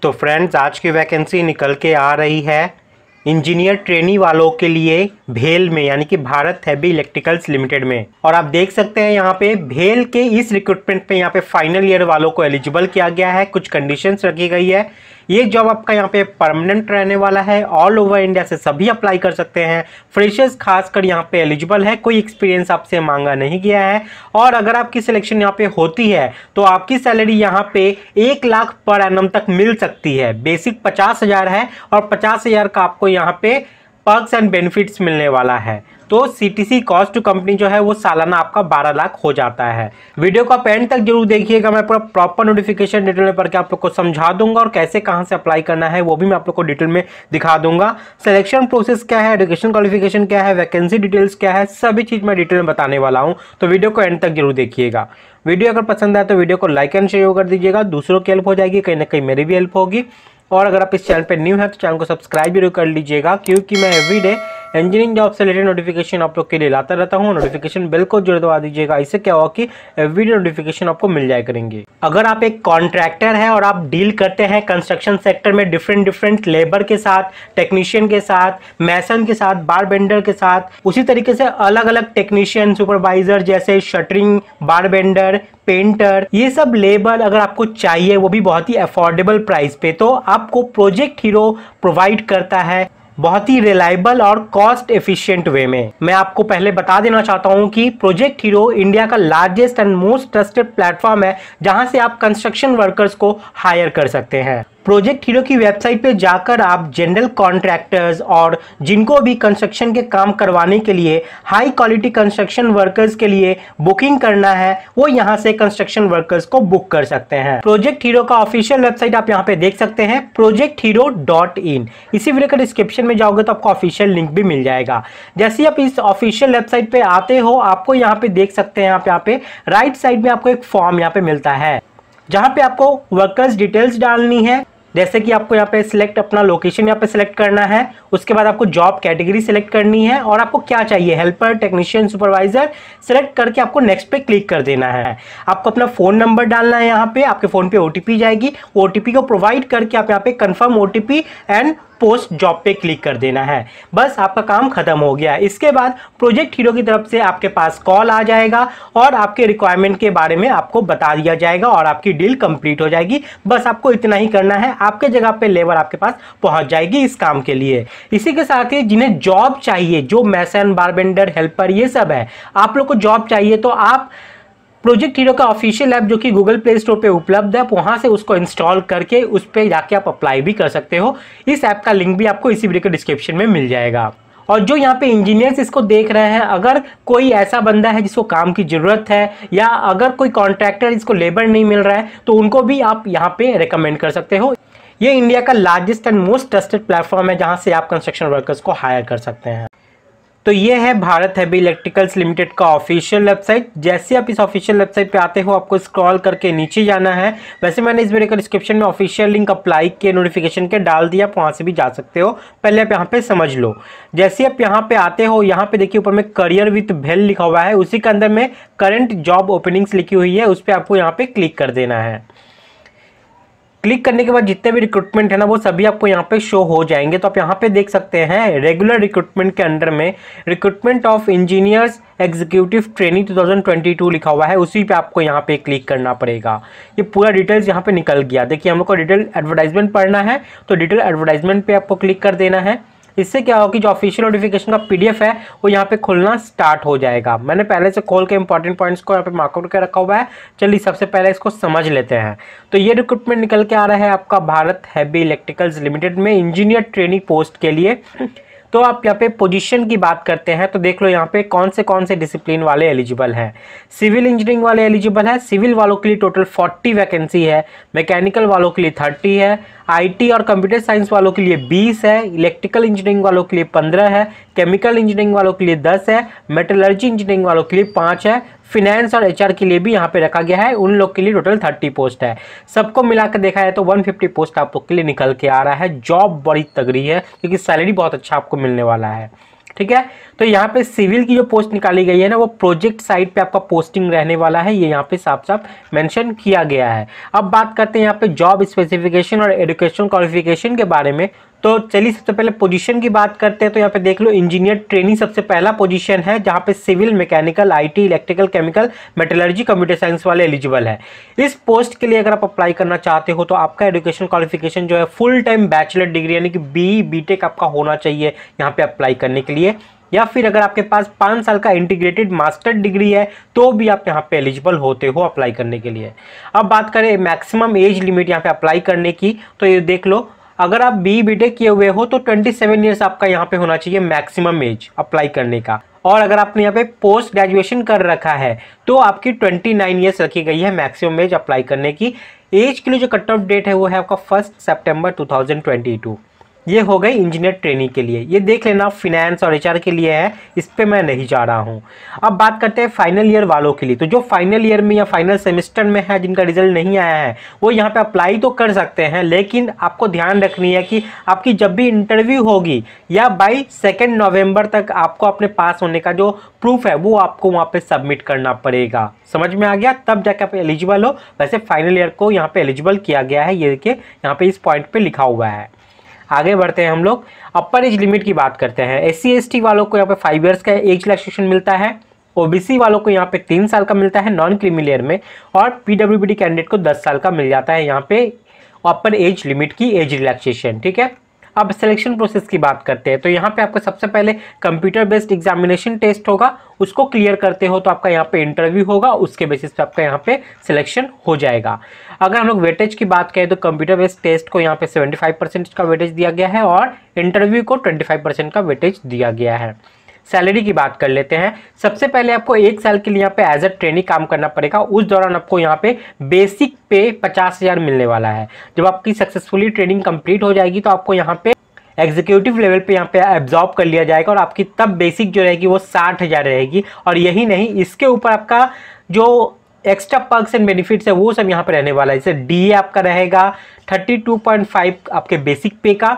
तो फ्रेंड्स, आज की वैकेंसी निकल के आ रही है इंजीनियर ट्रेनी वालों के लिए भेल में, यानी कि भारत हैवी इलेक्ट्रिकल्स लिमिटेड में। और आप देख सकते हैं यहाँ पे भेल के इस रिक्रूटमेंट पे यहाँ पे फाइनल ईयर वालों को एलिजिबल किया गया है। कुछ कंडीशंस रखी गई है। ये जॉब आपका यहाँ पे परमानेंट रहने वाला है। ऑल ओवर इंडिया से सभी अप्लाई कर सकते हैं। फ्रेशर्स खासकर यहाँ पे एलिजिबल है। कोई एक्सपीरियंस आपसे मांगा नहीं गया है। और अगर आपकी सिलेक्शन यहाँ पे होती है तो आपकी सैलरी यहाँ पे 1 लाख पर एनम तक मिल सकती है। बेसिक 50,000 है और 50,000 का आपको यहाँ पे पर्क्स एंड बेनिफिट्स मिलने वाला है। तो सीटीसी कॉस्ट टू कंपनी जो है वो सालाना आपका 12 लाख हो जाता है। वीडियो का एंड तक जरूर देखिएगा। मैं पूरा प्रॉपर नोटिफिकेशन डिटेल में पढ़ के आप लोग को समझा दूंगा और कैसे कहां से अप्लाई करना है वो भी मैं आप लोग को डिटेल में दिखा दूंगा। सिलेक्शन प्रोसेस क्या है, एजुकेशन क्वालिफिकेशन क्या है, वैकेंसी डिटेल्स क्या है, सभी चीज मैं डिटेल में बताने वाला हूं। तो वीडियो को एंड तक जरूर देखिएगा। वीडियो अगर पसंद आए तो वीडियो को लाइक एंड शेयर कर दीजिएगा। दूसरों की हेल्प हो जाएगी, कहीं ना कहीं मेरी भी हेल्प होगी। और अगर आप इस चैनल पे न्यू है तो चैनल को सब्सक्राइब जरूर कर लीजिएगा, क्योंकि मैं एवरीडे इंजीनियरिंग जॉब से रिलेटेड नोटिफिकेशन आप लोग के लिए लाता रहता हूँ। नोटिफिकेशन बेल को जरूर दबा दीजिएगा। इससे क्या होगा कि एवरीडे नोटिफिकेशन आपको मिल जाया करेंगे। अगर आप एक कॉन्ट्रैक्टर है और आप डील करते हैं कंस्ट्रक्शन सेक्टर में डिफरेंट लेबर के साथ, टेक्नीशियन के साथ, मैसन के साथ, बार बेंडर के साथ, उसी तरीके से अलग अलग टेक्नीशियन, सुपरवाइजर जैसे शटरिंग, बार बेंडर, पेंटर, ये सब लेबर अगर आपको चाहिए वो भी बहुत ही अफोर्डेबल प्राइस पे, तो आपको प्रोजेक्ट हीरो प्रोवाइड करता है बहुत ही रिलायबल और कॉस्ट एफिशिएंट वे में। मैं आपको पहले बता देना चाहता हूं कि प्रोजेक्ट हीरो इंडिया का largest and most trusted platform है जहां से आप कंस्ट्रक्शन वर्कर्स को हायर कर सकते हैं। प्रोजेक्ट हीरो की वेबसाइट पे जाकर आप जनरल कॉन्ट्रैक्टर्स और जिनको भी कंस्ट्रक्शन के काम करवाने के लिए हाई क्वालिटी कंस्ट्रक्शन वर्कर्स के लिए बुकिंग करना है, वो यहां से कंस्ट्रक्शन वर्कर्स को बुक कर सकते हैं। प्रोजेक्ट हीरो का ऑफिशियल वेबसाइट आप यहां पे देख सकते हैं, projecthero.in। इसी वीडियो का डिस्क्रिप्शन में जाओगे तो आपको ऑफिशियल लिंक भी मिल जाएगा। जैसे आप इस ऑफिशियल वेबसाइट पे आते हो, आपको यहाँ पे देख सकते हैं, आप यहाँ पे राइट साइड में आपको एक फॉर्म यहाँ पे मिलता है, जहां पे आपको वर्कर्स डिटेल्स डालनी है। जैसे कि आपको यहाँ पे सिलेक्ट अपना लोकेशन यहाँ पे सिलेक्ट करना है। उसके बाद आपको जॉब कैटेगरी सिलेक्ट करनी है और आपको क्या चाहिए, हेल्पर, टेक्नीशियन, सुपरवाइजर, सिलेक्ट करके आपको नेक्स्ट पे क्लिक कर देना है। आपको अपना फोन नंबर डालना है। यहाँ पे आपके फोन पे ओटीपी जाएगी। ओटीपी को प्रोवाइड करके आप यहाँ पे confirm OTP and post job पे क्लिक कर देना है। बस आपका काम खत्म हो गया। इसके बाद प्रोजेक्ट हीरो की तरफ से आपके पास कॉल आ जाएगा और आपके रिक्वायरमेंट के बारे में आपको बता दिया जाएगा और आपकी डील कंप्लीट हो जाएगी। बस आपको इतना ही करना है, आपके जगह पे लेबर आपके पास पहुंच जाएगी इस काम के लिए। इसी के साथ ही जिन्हें जॉब चाहिए, जो मैसन, बारबेंडर, हेल्पर ये सब है, आप लोग को जॉब चाहिए तो आप प्रोजेक्ट हीरो का ऑफिशियल ऐप जो कि गूगल प्ले स्टोर पे उपलब्ध है, वहां से उसको इंस्टॉल करके उस पर जाके आप अप्लाई भी कर सकते हो। इस ऐप का लिंक भी आपको इसी वीडियो के डिस्क्रिप्शन में मिल जाएगा। और जो यहाँ पे इंजीनियर्स इसको देख रहे हैं, अगर कोई ऐसा बंदा है जिसको काम की जरूरत है या अगर कोई कॉन्ट्रैक्टर जिसको लेबर नहीं मिल रहा है, तो उनको भी आप यहाँ पे रिकमेंड कर सकते हो। ये इंडिया का largest and most trusted platform है जहां से आप कंस्ट्रक्शन वर्कर्स को हायर कर सकते हैं। तो ये है भारत हैवी इलेक्ट्रिकल्स लिमिटेड का ऑफिशियल वेबसाइट। जैसे आप इस ऑफिशियल वेबसाइट पे आते हो, आपको स्क्रॉल करके नीचे जाना है। वैसे मैंने इस वीडियो का डिस्क्रिप्शन में ऑफिशियल लिंक अप्लाई के नोटिफिकेशन के डाल दिया, आप वहां से भी जा सकते हो। पहले आप यहाँ पे समझ लो। जैसे आप यहाँ पे आते हो, यहाँ पे देखिए ऊपर में करियर विथ भेल लिखा हुआ है, उसी के अंदर में करंट जॉब ओपनिंग्स लिखी हुई है, उस पर आपको यहाँ पे क्लिक कर देना है। क्लिक करने के बाद जितने भी रिक्रूटमेंट है ना, वो सभी आपको यहाँ पे शो हो जाएंगे। तो आप यहाँ पे देख सकते हैं रेगुलर रिक्रूटमेंट के अंडर में recruitment of engineers executive training 2022 लिखा हुआ है, उसी पे आपको यहाँ पे क्लिक करना पड़ेगा। ये पूरा डिटेल्स यहाँ पे निकल गया। देखिए हम लोग को डिटेल एडवर्टाइजमेंट पढ़ना है, तो डिटेल एडवर्टाइजमेंट पे आपको क्लिक कर देना है। इससे क्या होगा कि जो ऑफिशियल नोटिफिकेशन का पीडीएफ है वो यहाँ पे खुलना स्टार्ट हो जाएगा। मैंने पहले से खोल के इंपॉर्टेंट पॉइंट्स को यहाँ पे मार्कआउट करके रखा हुआ है। चलिए सबसे पहले इसको समझ लेते हैं। तो ये रिक्रूटमेंट निकल के आ रहा है आपका भारत हैवी इलेक्ट्रिकल्स लिमिटेड में इंजीनियर ट्रेनिंग पोस्ट के लिए। तो आप यहाँ पे पोजीशन की बात करते हैं तो देख लो यहाँ पे कौन से डिसिप्लिन वाले एलिजिबल हैं। सिविल इंजीनियरिंग वाले एलिजिबल है। सिविल वालों के लिए टोटल 40 वैकेंसी है। मैकेनिकल वालों के लिए 30 है। आईटी और कंप्यूटर साइंस वालों के लिए 20 है। इलेक्ट्रिकल इंजीनियरिंग वालों के लिए 15 है। केमिकल इंजीनियरिंग वालों के लिए 10 है। मेटलर्जी इंजीनियरिंग वालों के लिए 5 है। फिनेंस और एचआर के लिए भी यहाँ पे रखा गया है, उन लोग के लिए टोटल 30 पोस्ट है। सबको मिलाकर देखा है तो 150 पोस्ट आप लोग के लिए निकल के आ रहा है। जॉब बड़ी तगड़ी है क्योंकि सैलरी बहुत अच्छा आपको मिलने वाला है। ठीक है। तो यहाँ पे सिविल की जो पोस्ट निकाली गई है ना, वो प्रोजेक्ट साइट पे आपका पोस्टिंग रहने वाला है, ये यहाँ पे साफ साफ मेंशन किया गया है। अब बात करते हैं यहाँ पे जॉब स्पेसिफिकेशन और एजुकेशन क्वालिफिकेशन के बारे में। तो चलिए सबसे पहले पोजीशन की बात करते हैं। तो यहाँ पे देख लो, इंजीनियर ट्रेनी सबसे पहला पोजीशन है, जहाँ पे civil, mechanical, IT, electrical, chemical, metallurgy, computer science वाले एलिजिबल है। इस पोस्ट के लिए अगर आप अप्लाई करना चाहते हो तो आपका एजुकेशन क्वालिफिकेशन जो है फुल टाइम बैचलर डिग्री यानी कि BE BTech आपका होना चाहिए यहाँ पे अप्लाई करने के लिए, या फिर अगर आपके पास 5 साल का इंटीग्रेटेड मास्टर डिग्री है तो भी आप यहाँ पे एलिजिबल होते हो अप्लाई करने के लिए। अब बात करें मैक्सिमम एज लिमिट यहाँ पे अप्लाई करने की, तो ये देख लो, अगर आप BE BTech किए हुए हो तो 27 ईयर्स आपका यहाँ पे होना चाहिए मैक्सिमम एज अप्लाई करने का, और अगर आपने यहाँ पे पोस्ट ग्रेजुएशन कर रखा है तो आपकी 29 ईयर्स रखी गई है मैक्सिमम एज अप्लाई करने की। एज के लिए जो कट ऑफ डेट है वो है आपका 1 सितंबर 2022। ये हो गई इंजीनियर ट्रेनिंग के लिए। ये देख लेना फिनेंस और HR के लिए है, इस पे मैं नहीं जा रहा हूँ। अब बात करते हैं फाइनल ईयर वालों के लिए। तो जो फाइनल ईयर में या फाइनल सेमेस्टर में है, जिनका रिजल्ट नहीं आया है, वो यहाँ पे अप्लाई तो कर सकते हैं, लेकिन आपको ध्यान रखनी है कि आपकी जब भी इंटरव्यू होगी या बाई 2 नवंबर तक आपको अपने पास होने का जो प्रूफ है वो आपको वहाँ पे सबमिट करना पड़ेगा। समझ में आ गया? तब जाके आप एलिजिबल हो। वैसे फाइनल ईयर को यहाँ पे एलिजिबल किया गया है, ये देखिए यहाँ पे इस पॉइंट पे लिखा हुआ है। आगे बढ़ते हैं हम लोग, अपर एज लिमिट की बात करते हैं। SC ST वालों को यहाँ पे 5 इयर्स का एज रिलैक्सेशन मिलता है, OBC वालों को यहाँ पे 3 साल का मिलता है नॉन क्रीमिलियर में, और PWBD कैंडिडेट को 10 साल का मिल जाता है यहाँ पे अपर एज लिमिट की एज रिलैक्सेशन। ठीक है। अब सिलेक्शन प्रोसेस की बात करते हैं। तो यहाँ पे आपको सबसे पहले कंप्यूटर बेस्ड एग्जामिनेशन टेस्ट होगा, उसको क्लियर करते हो तो आपका यहाँ पे इंटरव्यू होगा, उसके बेसिस पे आपका यहाँ पे सिलेक्शन हो जाएगा। अगर हम लोग वेटेज की बात करें तो कंप्यूटर बेस्ड टेस्ट को यहाँ पे 75% का वेटेज दिया गया है और इंटरव्यू को 25% का वेटेज दिया गया है। सैलरी की बात कर लेते हैं। सबसे पहले आपको 1 साल के लिए यहाँ पे एज अ ट्रेनी काम करना पड़ेगा। उस दौरान आपको यहाँ पे बेसिक पे 50,000 मिलने वाला है। जब आपकी सक्सेसफुली ट्रेनिंग कंप्लीट हो जाएगी तो आपको यहाँ पे एग्जीक्यूटिव लेवल पे यहाँ पे एब्जॉर्ब कर लिया जाएगा और आपकी तब बेसिक जो रहेगी वो 60,000 रहेगी। और यही नहीं, इसके ऊपर आपका जो एक्स्ट्रा पर्क्स एंड बेनिफिट्स है वो सब यहाँ पे रहने वाला है। जैसे DA आपका रहेगा 32.5 आपके बेसिक पे का,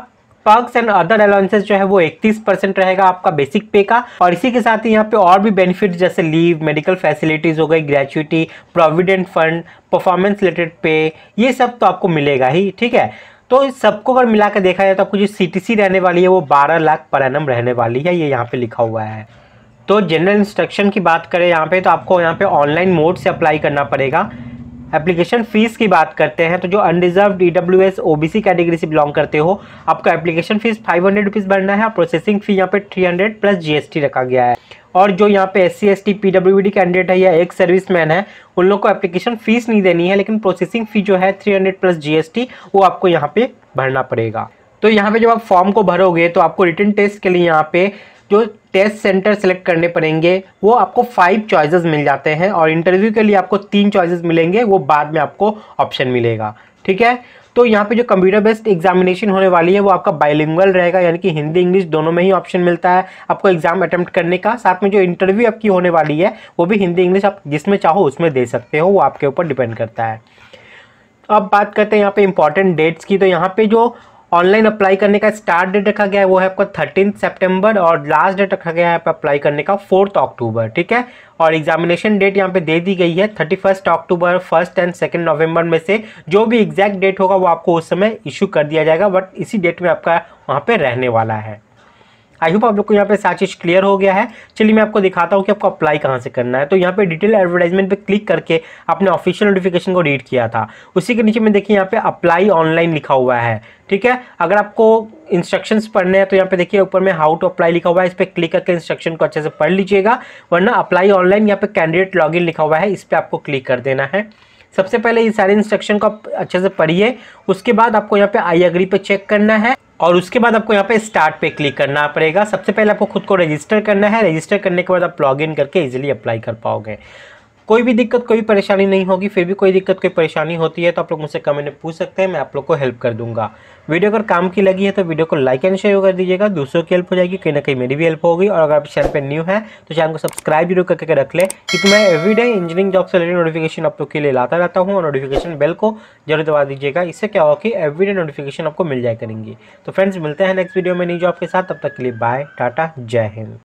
पर्क्स एंड अदर अलाउंसेस जो है वो 31% रहेगा आपका बेसिक पे का, और इसी के साथ ही यहाँ पे और भी बेनिफिट्स जैसे लीव, मेडिकल फैसिलिटीज हो गई, gratuity, provident fund, performance related पे, ये सब तो आपको मिलेगा ही। ठीक है। तो इस सबको अगर मिला के देखा जाए तो आपको जो CTC रहने वाली है वो 12 लाख पर एनम रहने वाली है, ये यहाँ पे लिखा हुआ है। तो जनरल इंस्ट्रक्शन की बात करें यहाँ पे, तो आपको यहाँ पे ऑनलाइन मोड से अप्लाई करना पड़ेगा। एप्लीकेशन फीस की बात करते हैं तो जो अनरिजर्व्ड EWS OBC कैटेगरी से बिलोंग करते हो, आपका एप्लीकेशन फीस 500 रुपीज़ भरना है। प्रोसेसिंग फी यहाँ पे 300 प्लस GST रखा गया है। और जो यहाँ पे SC ST PWBD कैंडिडेट है या एक सर्विसमैन है, उन लोग को एप्लीकेशन फीस नहीं देनी है, लेकिन प्रोसेसिंग फी जो है 300 प्लस GST वो आपको यहाँ पे भरना पड़ेगा। तो यहाँ पे जब आप फॉर्म को भरोगे तो आपको रिटन टेस्ट के लिए यहाँ पे जो टेस्ट सेंटर सेलेक्ट करने पड़ेंगे वो आपको 5 चॉइसेस मिल जाते हैं, और इंटरव्यू के लिए आपको 3 चॉइसेस मिलेंगे, वो बाद में आपको ऑप्शन मिलेगा। ठीक है। तो यहाँ पे जो कंप्यूटर बेस्ड एग्जामिनेशन होने वाली है वो आपका बाइलिंगुअल रहेगा, यानी कि हिंदी इंग्लिश दोनों में ही ऑप्शन मिलता है आपको एग्जाम अटेम्प्ट करने का। साथ में जो इंटरव्यू आपकी होने वाली है वो भी हिंदी इंग्लिश आप जिसमें चाहो उसमें दे सकते हो, वो आपके ऊपर डिपेंड करता है। अब बात करते हैं यहाँ पे इंपॉर्टेंट डेट्स की। तो यहाँ पे जो ऑनलाइन अप्लाई करने का स्टार्ट डेट रखा गया है वो है आपका 13 सितंबर, और लास्ट डेट रखा गया है आपका अप्लाई करने का 4 अक्टूबर। ठीक है। और एग्जामिनेशन डेट यहाँ पे दे दी गई है 31 अक्टूबर, 1 एंड 2 नवंबर में से जो भी एग्जैक्ट डेट होगा वो आपको उस समय इशू कर दिया जाएगा, बट इसी डेट में आपका वहाँ पे रहने वाला है। आई होप आप लोग को यहाँ पे सारी चीज़ क्लियर हो गया है। चलिए मैं आपको दिखाता हूँ कि आपको अप्लाई कहाँ से करना है। तो यहाँ पे डिटेल एडवर्टाइजमेंट पे क्लिक करके आपने ऑफिशियल नोटिफिकेशन को रीड किया था, उसी के नीचे में देखिए यहाँ पे अप्लाई ऑनलाइन लिखा हुआ है। ठीक है। अगर आपको इंस्ट्रक्शंस पढ़ने हैं तो यहाँ पे देखिए ऊपर में हाउ टू अप्लाई लिखा हुआ है, इस पर क्लिक करके इंस्ट्रक्शन को अच्छे से पढ़ लीजिएगा। वरना अप्लाई ऑनलाइन यहाँ पे कैंडिडेट लॉगिन लिखा हुआ है, इस पर आपको क्लिक कर देना है। सबसे पहले ये सारे इंस्ट्रक्शन को आप अच्छे से पढ़िए, उसके बाद आपको यहाँ पे आई एग्री पे चेक करना है, और उसके बाद आपको यहाँ पे स्टार्ट पे क्लिक करना पड़ेगा। सबसे पहले आपको खुद को रजिस्टर करना है, रजिस्टर करने के बाद आप लॉगिन करके इजीली अप्लाई कर पाओगे। कोई भी दिक्कत कोई परेशानी नहीं होगी। फिर भी कोई दिक्कत कोई परेशानी होती है तो आप लोग मुझसे कमेंट में पूछ सकते हैं, मैं आप लोग को हेल्प कर दूंगा। वीडियो अगर काम की लगी है तो वीडियो को लाइक एंड शेयर कर दीजिएगा, दूसरों की हेल्प हो जाएगी, कहीं ना कहीं मेरी भी हेल्प होगी। और अगर आप चैनल पर न्यू है तो चैनल को सब्सक्राइब जरूर करके रख ले, क्योंकि मैं एवरीडे इंजीनियरिंग जॉब से रिलेटेड नोटिफिकेशन आप लोग के लिए लाता रहता हूँ। और नोटिफिकेशन बेल को जरूर दबा दीजिएगा, इससे क्या होगा कि एवरीडे नोटिफिकेशन आपको मिल जाए करेंगी। तो फ्रेंड्स मिलते हैं नेक्स्ट वीडियो में नई जॉब के साथ, तब तक के लिए बाय टाटा जय हिंद।